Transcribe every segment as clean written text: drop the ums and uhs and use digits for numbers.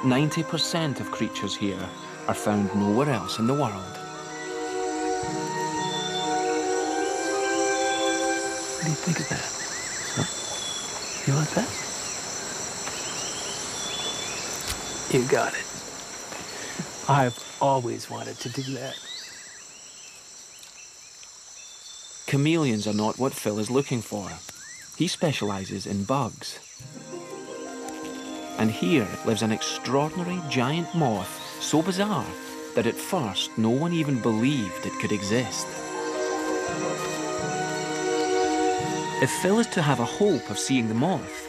90% of creatures here are found nowhere else in the world. What do you think of that? Huh? You like that? You got it. I've always wanted to do that. Chameleons are not what Phil is looking for. He specializes in bugs. And here lives an extraordinary giant moth, so bizarre that at first no one even believed it could exist. If Phil is to have a hope of seeing the moth,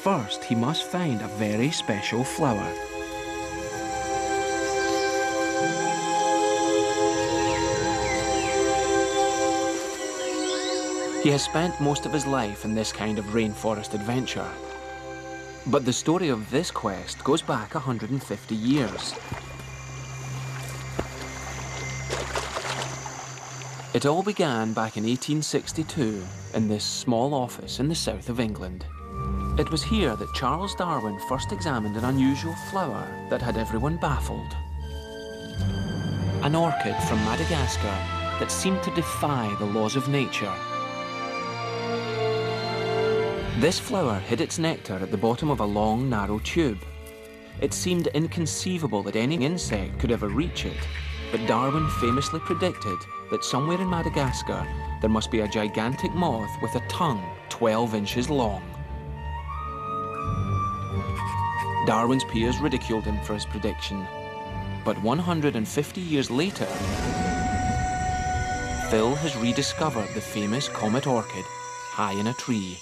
first he must find a very special flower. He has spent most of his life in this kind of rainforest adventure. But the story of this quest goes back 150 years. It all began back in 1862 in this small office in the south of England. It was here that Charles Darwin first examined an unusual flower that had everyone baffled. An orchid from Madagascar that seemed to defy the laws of nature. This flower hid its nectar at the bottom of a long, narrow tube. It seemed inconceivable that any insect could ever reach it, but Darwin famously predicted that somewhere in Madagascar there must be a gigantic moth with a tongue 12 inches long. Darwin's peers ridiculed him for his prediction, but 150 years later, Phil has rediscovered the famous comet orchid high in a tree.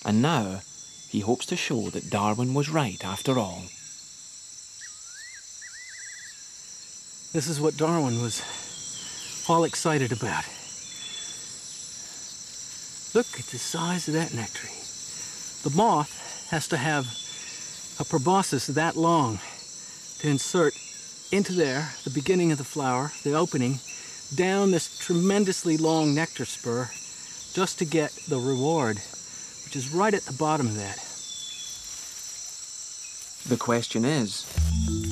And now, he hopes to show that Darwin was right after all. This is what Darwin was all excited about. Look at the size of that nectarine. The moth has to have a proboscis that long to insert into there, the beginning of the flower, the opening, down this tremendously long nectar spur, just to get the reward, which is right at the bottom of that. The question is,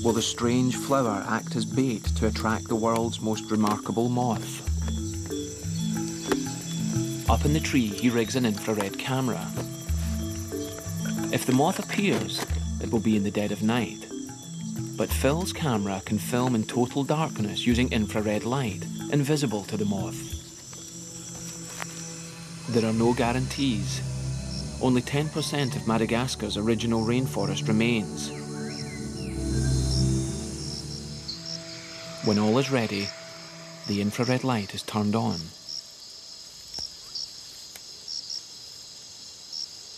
will the strange flower act as bait to attract the world's most remarkable moth? Up in the tree, he rigs an infrared camera. If the moth appears, it will be in the dead of night. But Phil's camera can film in total darkness using infrared light, invisible to the moth. There are no guarantees. Only 10% of Madagascar's original rainforest remains. When all is ready, the infrared light is turned on.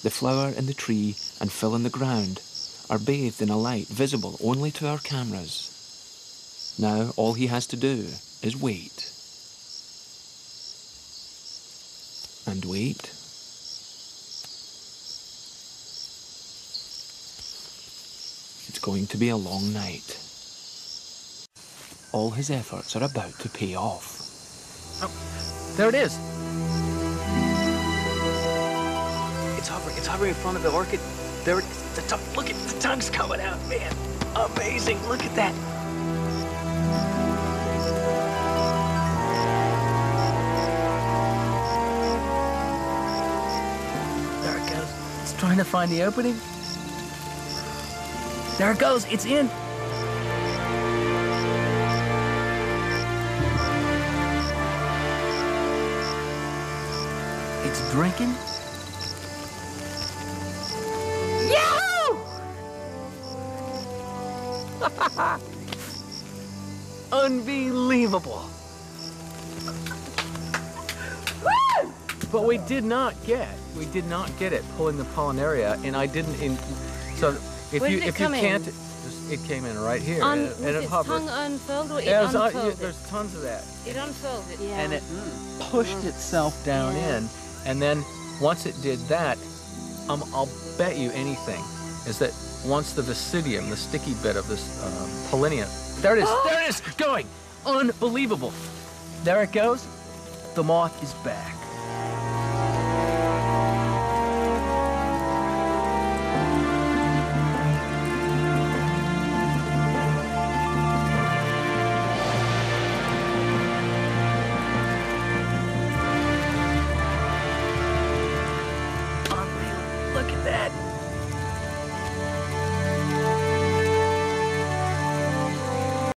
The flower in the tree and Phil in the ground are bathed in a light visible only to our cameras. Now all he has to do is wait. And wait. It's going to be a long night. All his efforts are about to pay off. Oh, there it is. It's hovering in front of the orchid. There it is. The tongue. Look at the tongue's coming out, man. Amazing. Look at that. There it goes. It's trying to find the opening. There it goes. It's in. It's drinking. Yahoo! Unbelievable. But we did not get it pulling the pollinaria, and I didn't. So if you can't, it came in right here, and it hovered. Tongue unfurled or it unfurled? There's tons of that. It unfurled it, yeah. And it pushed itself down in, and then once it did that, I'll bet you anything is that once the basidium, the sticky bit of this pollinia, there it is, going, unbelievable. There it goes. The moth is back.